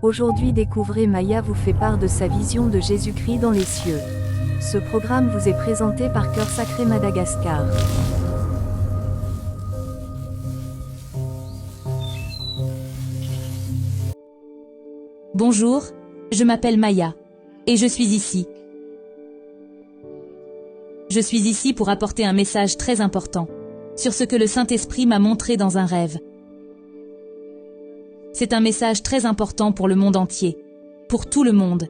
Aujourd'hui découvrez Maya vous fait part de sa vision de Jésus-Christ dans les cieux. Ce programme vous est présenté par Cœur Sacré Madagascar. Bonjour, je m'appelle Maya, et je suis ici. Je suis ici pour apporter un message très important, sur ce que le Saint-Esprit m'a montré dans un rêve. C'est un message très important pour le monde entier, pour tout le monde,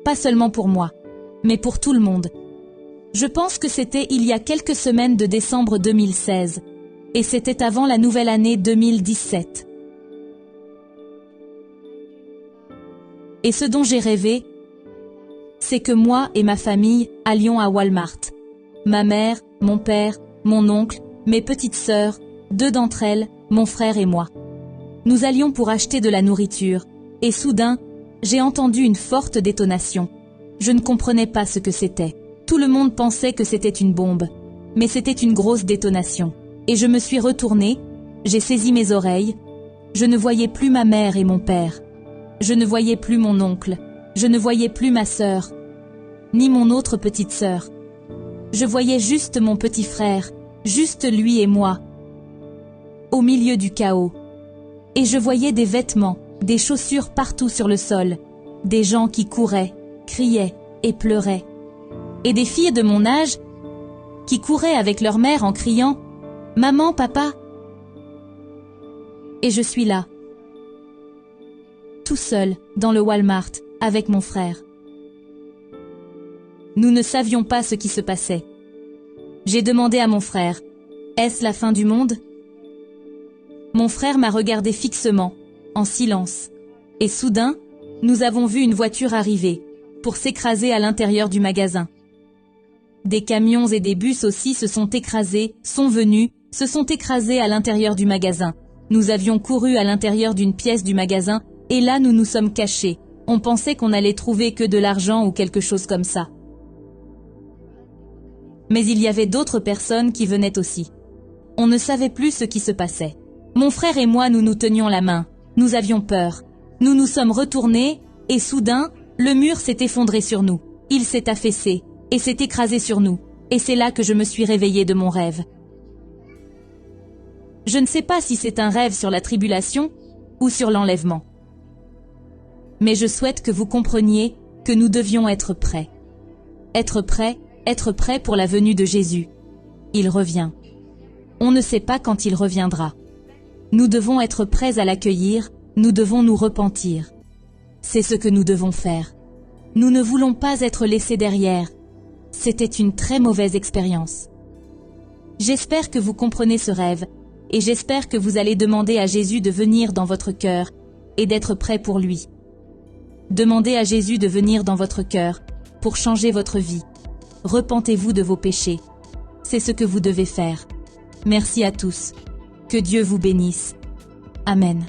pas seulement pour moi, mais pour tout le monde. Je pense que c'était il y a quelques semaines de décembre 2016, et c'était avant la nouvelle année 2017. Et ce dont j'ai rêvé, c'est que moi et ma famille allions à Walmart. Ma mère, mon père, mon oncle, mes petites sœurs, 2 d'entre elles, mon frère et moi. Nous allions pour acheter de la nourriture, et soudain, j'ai entendu une forte détonation. Je ne comprenais pas ce que c'était. Tout le monde pensait que c'était une bombe, mais c'était une grosse détonation. Et je me suis retournée, j'ai saisi mes oreilles, je ne voyais plus ma mère et mon père. Je ne voyais plus mon oncle, je ne voyais plus ma sœur, ni mon autre petite sœur. Je voyais juste mon petit frère, juste lui et moi, au milieu du chaos. Et je voyais des vêtements, des chaussures partout sur le sol, des gens qui couraient, criaient et pleuraient. Et des filles de mon âge qui couraient avec leur mère en criant « Maman, papa !» Et je suis là, tout seul, dans le Walmart, avec mon frère. Nous ne savions pas ce qui se passait. J'ai demandé à mon frère, « Est-ce la fin du monde ?» Mon frère m'a regardé fixement, en silence. Et soudain, nous avons vu une voiture arriver, pour s'écraser à l'intérieur du magasin. Des camions et des bus aussi se sont écrasés, sont venus, se sont écrasés à l'intérieur du magasin. Nous avions couru à l'intérieur d'une pièce du magasin, et là nous nous sommes cachés. On pensait qu'on allait trouver que de l'argent ou quelque chose comme ça. Mais il y avait d'autres personnes qui venaient aussi. On ne savait plus ce qui se passait. Mon frère et moi, nous nous tenions la main. Nous avions peur. Nous nous sommes retournés, et soudain, le mur s'est effondré sur nous. Il s'est affaissé, et s'est écrasé sur nous. Et c'est là que je me suis réveillée de mon rêve. Je ne sais pas si c'est un rêve sur la tribulation ou sur l'enlèvement. Mais je souhaite que vous compreniez que nous devions être prêts. Être prêts pour la venue de Jésus. Il revient. On ne sait pas quand il reviendra. Nous devons être prêts à l'accueillir, nous devons nous repentir. C'est ce que nous devons faire. Nous ne voulons pas être laissés derrière. C'était une très mauvaise expérience. J'espère que vous comprenez ce rêve, et j'espère que vous allez demander à Jésus de venir dans votre cœur et d'être prêt pour lui. Demandez à Jésus de venir dans votre cœur pour changer votre vie. Repentez-vous de vos péchés. C'est ce que vous devez faire. Merci à tous. Que Dieu vous bénisse. Amen.